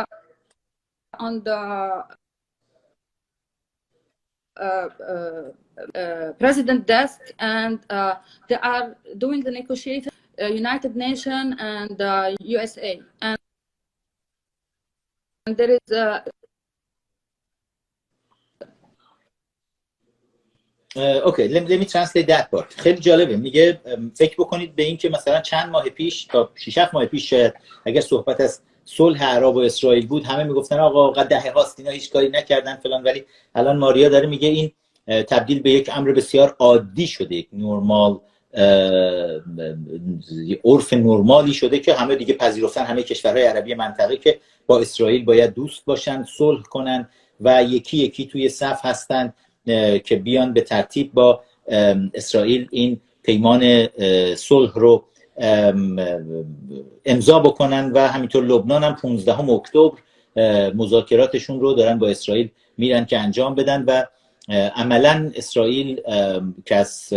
president desk, and they are doing the negotiation. United Nations and USA, and there is Okay, let me translate that part. خیلی جالبه. میگه فکر بکنید به این که مثلا چند ماه پیش تا 6-7 ماه پیش شاید اگر صحبت از صلح عرب و اسرائیل بود همه میگفتن آقا قد دهه هاست اینا هیچ کاری نکردن فلان، ولی الان ماریا داره میگه این تبدیل به یک امر بسیار عادی شده، یک نورمال عرف نورمالی شده که همه دیگه پذیرفتن، همه کشورهای عربی منطقه که با اسرائیل باید دوست باشن، صلح کنن و یکی یکی توی صف هستن که بیان به ترتیب با اسرائیل این پیمان صلح رو امضا بکنن و همینطور لبنان هم 15 اکتبر مذاکراتشون رو دارن با اسرائیل میرن که انجام بدن و عملا اسرائیل که از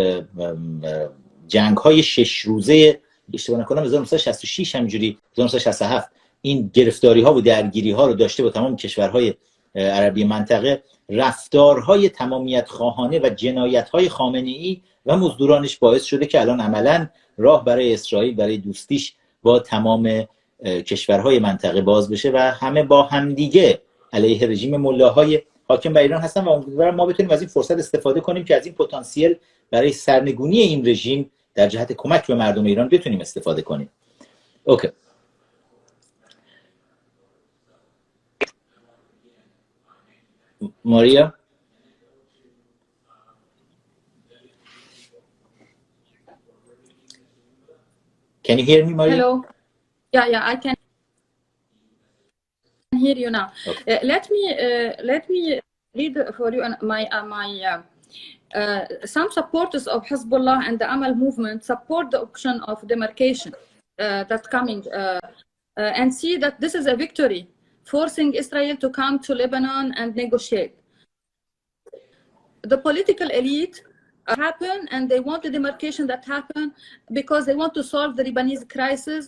جنگ‌های 6 روزه اشتباه نکنم 1966 همینجوری 1967 این گرفتاری‌ها و درگیری‌ها رو داشته با تمام کشورهای عربی منطقه، رفتارهای تمامیت خواهانه و جنایت‌های خامنه‌ای و مزدورانش باعث شده که الان عملاً راه برای اسرائیل برای دوستیش با تمام کشورهای منطقه باز بشه و همه با همدیگه علیه رژیم ملاهای حاکم بر ایران هستن و امیدوارم ما بتونیم از این فرصت استفاده کنیم که از این پتانسیل برای سرنگونی این رژیم در جهت کمک به مردم ایران بتونیم استفاده کنیم. اوکی. Maria? Can you hear me, Maria? Hello. Yeah, I can hear you now. Okay. Let me read for you some supporters of Hezbollah and the Amal movement support the option of demarcation that's coming and see that this is a victory, forcing Israel to come to Lebanon and negotiate. The political elite happen, and they want the demarcation that happen because they want to solve the Lebanese crisis.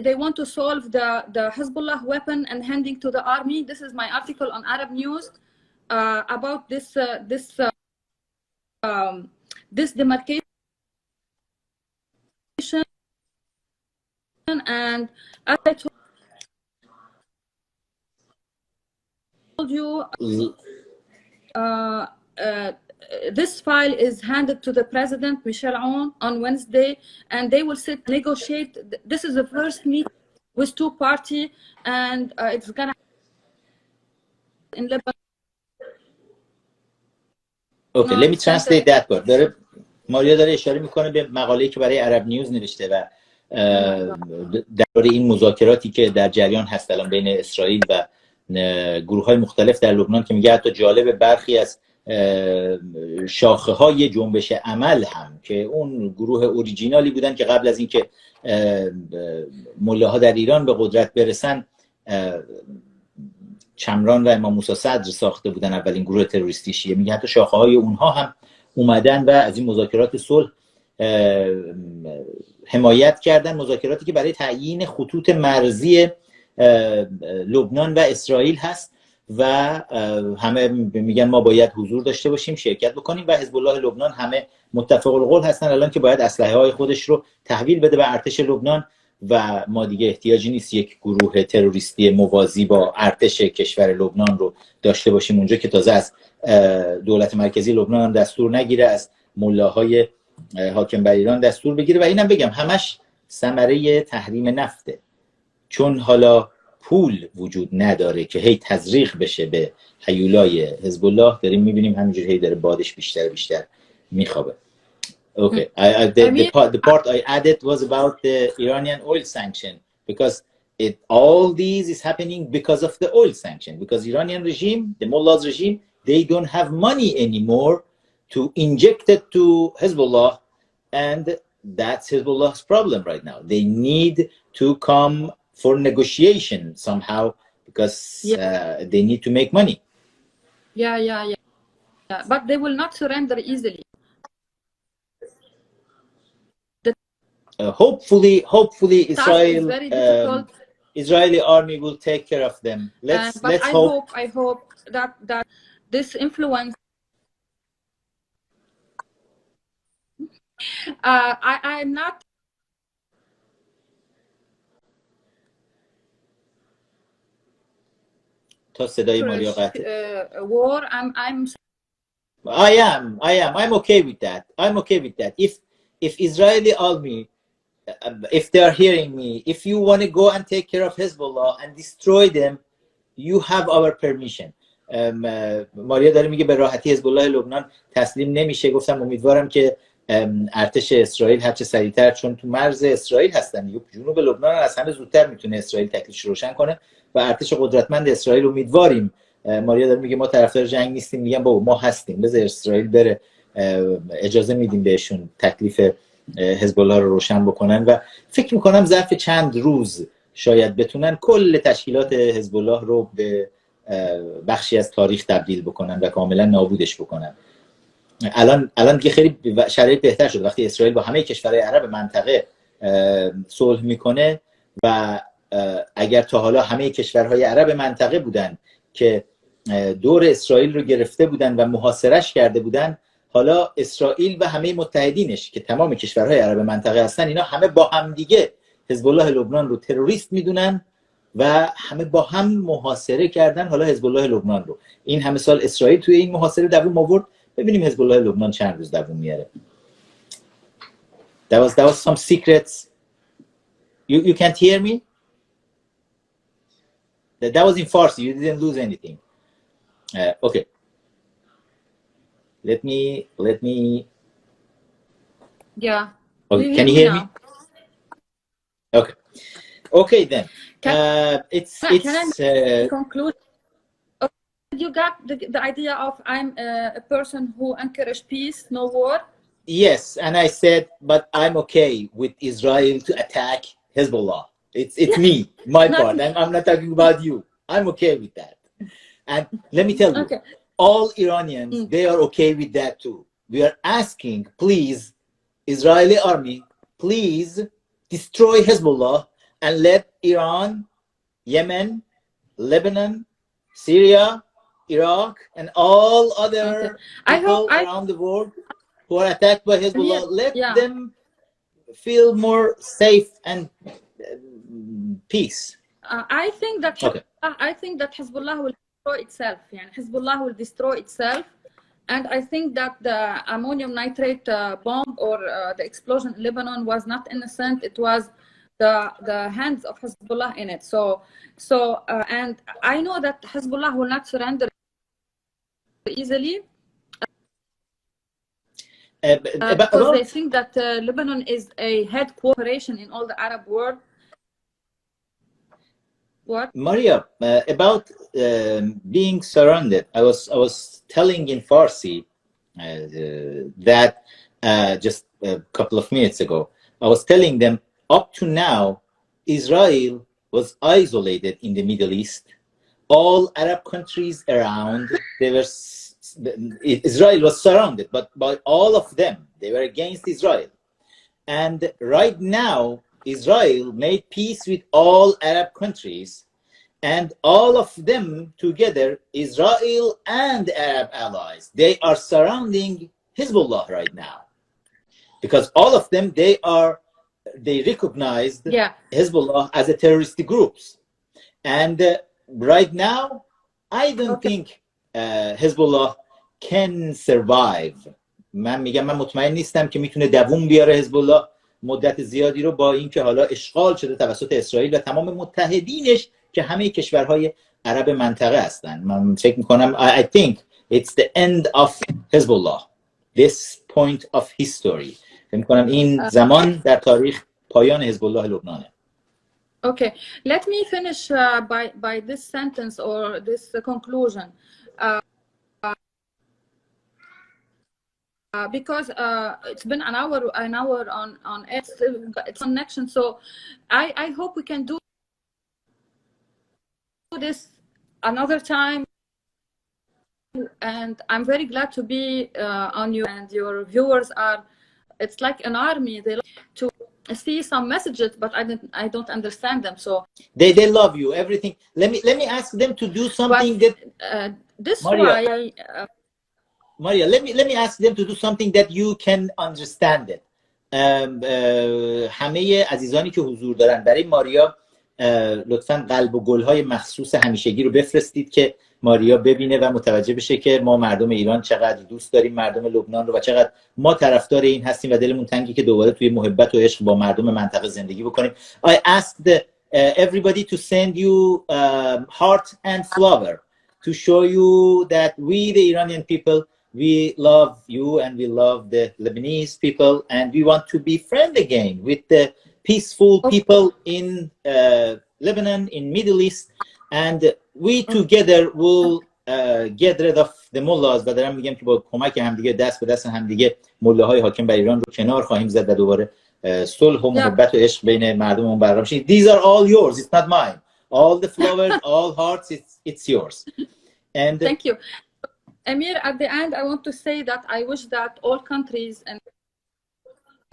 They want to solve the Hezbollah weapon and handing to the army. This is my article on Arab News about this demarcation. And as I told you, this file is handed to the president, Michel Aoun, on Wednesday, and they will sit, negotiate. This is the first meeting with two parties, and it's gonna in Lebanon. Okay, let me translate that part. ماریا داره اشاره میکنه به مقاله‌ای که برای عرب نیوز نوشته و درباره این مذاکراتی که در جریان هست الان بین اسرائیل و گروه‌های مختلف در لبنان که میگه حتی جالب برخی از شاخه‌های جنبش عمل هم که اون گروه اوریجینالی بودن که قبل از اینکه ملاها در ایران به قدرت برسن چمران و امام موسی صدر ساخته بودن اولین گروه تروریستی شیعه، میگه حتی شاخه‌های اونها هم اومدن و از این مذاکرات صلح حمایت کردن، مذاکراتی که برای تعیین خطوط مرزی لبنان و اسرائیل هست و همه میگن ما باید حضور داشته باشیم، شرکت بکنیم و حزب الله لبنان همه متفق القول هستن الان که باید اسلحه های خودش رو تحویل بده به ارتش لبنان و ما دیگه احتیاجی نیست یک گروه تروریستی موازی با ارتش کشور لبنان رو داشته باشیم اونجا که تازه از دولت مرکزی لبنان هم دستور نگیره، از ملاهای حاکم بر ایران دستور بگیره. و اینم بگم همش ثمره تحریم نفته، چون حالا پول وجود نداره که هی تزریق بشه به هیولای حزب الله. داریم میبینیم همینجوری هی داره بادش بیشتر بیشتر میخوابه. Okay. The part I added was about the Iranian oil sanction, because all these is happening because of the oil sanction, because Iranian regime, the mullahs regime, they don't have money anymore to inject it to Hezbollah, and that's Hezbollah's problem right now. They need to come for negotiation somehow because they need to make money. Yeah. But they will not surrender easily. Hopefully Israel, Israeli army will take care of them. Let's hope. I hope that this influence. I'm not. تا صدای ماریا قطع. War. I'm okay with that. I'm okay with that. If Israeli army, if they are hearing me, if you want to go and take care of Hezbollah and destroy them, you have our permission. ماریا داره میگه به راحتی حزب الله لبنان تسلیم نمیشه. گفتم امیدوارم که ارتش اسرائیل هرچه سریعتر، چون تو مرز اسرائیل هستن دیگه، جنوب لبنان از همه زودتر میتونه اسرائیل تکلیفش روشن کنه و ارتش قدرتمند اسرائیل امیدواریم. ماریا داره میگه ما طرفدار جنگ نیستیم، میگم بابا ما هستیم، بذار اسرائیل بره، اجازه میدیم بهشون تکلیف حزب الله رو روشن بکنن و فکر میکنم ظرف چند روز شاید بتونن کل تشکیلات حزب الله رو به بخشی از تاریخ تبدیل بکنن و کاملا نابودش بکنن. الان دیگه خیلی شرایط بهتر شد وقتی اسرائیل با همه کشورهای عرب منطقه صلح میکنه و اگر تا حالا همه کشورهای عرب منطقه بودن که دور اسرائیل رو گرفته بودن و محاصرش کرده بودن، حالا اسرائیل و همه متحدینش که تمام کشورهای عرب منطقه هستن، اینا همه با هم دیگه حزب الله لبنان رو تروریست میدونن و همه با هم محاصره کردن حالا حزب الله لبنان رو. این همه سال اسرائیل توی این محاصره دووم آورد، ببینیم حزب الله لبنان چند روز دووم میاره. That was some secrets. You can't hear me? That was in Farsi. You didn't lose anything. Okay. Let me. Yeah. Okay. Can you hear me? Okay then. It's conclude. You got the idea of I'm a person who encourage peace, no war. Yes, and I said, but I'm okay with Israel to attack Hezbollah. It's me, my part. I'm not talking about you. I'm okay with that. And let me tell you, all Iranians, they are okay with that too. We are asking, please, Israeli army, please destroy Hezbollah and let Iran, Yemen, Lebanon, Syria, Iraq, and all other people around the world who are attacked by Hezbollah, let them feel more safe and peace. I think that Hezbollah will destroy itself. يعني Hezbollah will destroy itself, and I think that the ammonium nitrate bomb or the explosion in Lebanon was not innocent. It was the hands of Hezbollah in it. And I know that Hezbollah will not surrender easily. Because they think that Lebanon is a head corporation in all the Arab world. What? Maria, about being surrounded, I was telling in Farsi that just a couple of minutes ago. I was telling them up to now, Israel was isolated in the Middle East. All Arab countries around, Israel was surrounded, but by all of them, they were against Israel. And right now, Israel made peace with all Arab countries, And all of them together, Israel and Arab allies, they are surrounding Hezbollah right now. Because all of them, they recognized Hezbollah as a terrorist group. And right now, I don't think Hezbollah can survive. من مطمئن نیستم که میتونه دووم بیاره حزب مدت زیادی رو، با اینکه حالا اشغال شده توسط اسرائیل و تمام متحدینش که همه کشورهای عرب منطقه هستن. من فکر میکنم I think it's the end of Hezbollah, this point of history. فکر میکنم این زمان در تاریخ پایان حزب الله لبنانه. Okay, let me finish by this sentence or this conclusion. Because it's been an hour on its connection, so I hope we can do this another time, and I'm very glad to be on you, and your viewers are, it's like an army. They like to see some messages, but I don't understand them, so they love you, everything. Let me ask them to do something, but, that this Maria, why Maria, let me ask them to do something that you can understand it. همه عزیزانی که حضور دارن، برای ماریا لطفاً قلب و گل‌های مخصوص همیشگی رو بفرستید که ماریا ببینه و متوجه بشه که ما مردم ایران چقدر دوست داریم مردم لبنان رو و چقدر ما طرفدار این هستیم و دلمون تنگی که دوباره توی محبت و عشق با مردم منطقه زندگی بکنیم. I asked everybody to send you heart and flower to show you that we, the Iranian people, we love you and we love the Lebanese people, and we want to be friends again with the peaceful people in Lebanon, in Middle East, and we together will get rid of the mullahs. و دارم میگم که با کمک همدیگه، دست به دست همدیگه، ملاهای حاکم بر ایران رو کنار خواهیم زد و دوباره صلح و محبت و عشق بین مردممون برقرار بشه. These are all yours, it's not mine. All the flowers, all hearts, it's yours. And thank you. Amir, at the end, I want to say that I wish that all countries and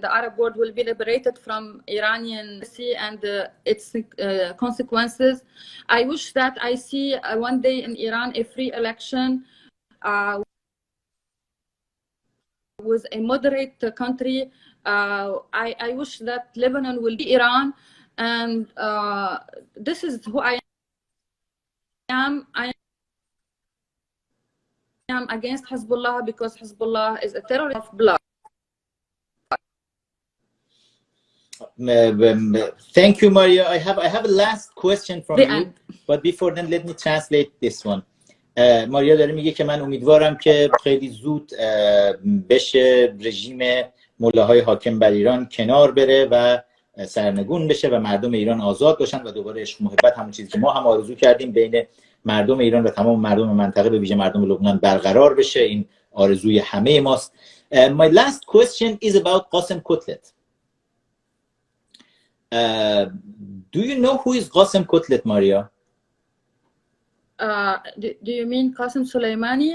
the Arab world will be liberated from Iranian sea and its consequences. I wish that I see one day in Iran a free election with a moderate country. I wish that Lebanon will be Iran, and this is who I am. I am against Hezbollah because Hezbollah is a terrorist of blood. Thank you, Maria. I have a last question from you, but before then let me translate this one. ماریا داره میگه که من امیدوارم که خیلی زود بشه رژیم ملاهای حاکم بر ایران کنار بره و سرنگون بشه و مردم ایران آزاد باشن و دوباره عشق محبت، همون چیزی که ما هم آرزو کردیم، بین مردم ایران و تمام مردم منطقه به ویژه مردم لبنان برقرار بشه. این آرزوی همه ماست. My last question is about Qasem Kotlet. Do you know who is Qasem Kotlet, Maria? Do you mean Qasem Soleimani?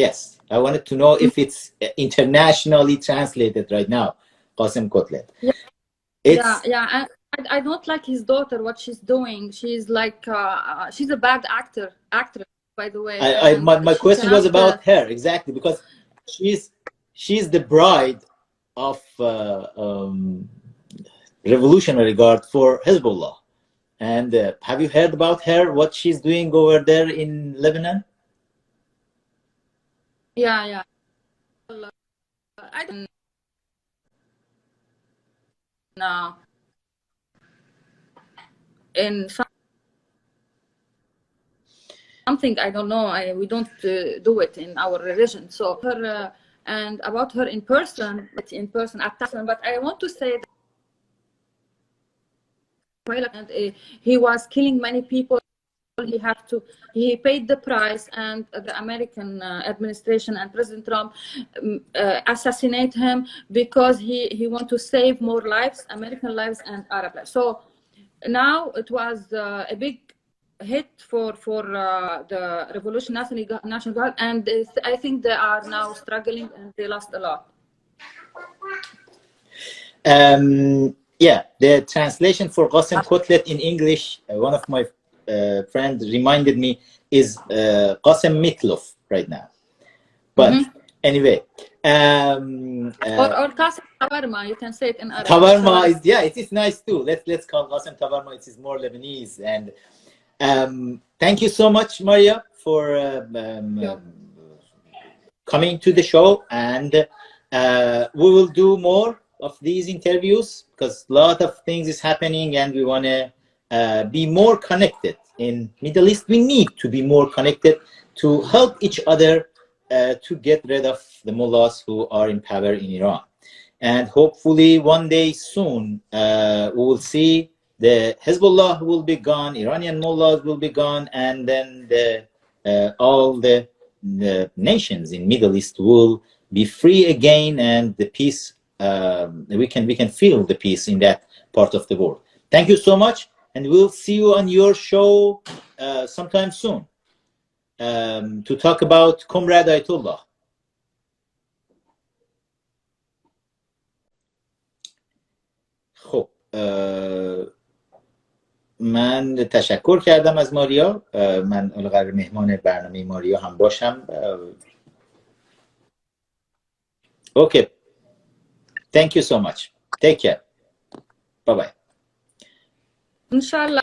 Yes, I wanted to know if it's internationally translated right now. Qasem Kotlet. Yeah. I don't like his daughter, what she's doing. She's like she's a bad actress, by the way. My question was about her, exactly, because she's the bride of Revolutionary Guard for Hezbollah. And have you heard about her, what she's doing over there in Lebanon? Yeah. I don't know. In something I don't know. We don't do it in our religion. So her and about her in person attack. But I want to say that he was killing many people. He paid the price, and the American administration and President Trump assassinate him because he want to save more lives, American lives and Arab lives. So now it was a big hit for the Revolution National Guard, and I think they are now struggling and they lost a lot. Yeah, the translation for Qasem Kotlet in English, one of my friend reminded me is Qasem Mitluf right now. But anyway, or Qasem Tawarma, you can say it in Arabic. Tawarma is, yeah, it is nice too. Let's call Qasem Tawarma. It is more Lebanese. And thank you so much, Maria, for coming to the show. And we will do more of these interviews because a lot of things is happening, and we want to be more connected. In Middle East, we need to be more connected to help each other to get rid of the mullahs who are in power in Iran. And hopefully one day soon we will see the Hezbollah will be gone, Iranian mullahs will be gone, and then all the nations in Middle East will be free again, and the peace, we can feel the peace in that part of the world. Thank you so much, and we'll see you on your show sometime soon to talk about Comrade Ayatollah. خب من تشکر کردم از ماریا. من قرار مهمان برنامه ماریا هم باشم. Okay. Thank you so much. Take care. Bye bye. Inshallah.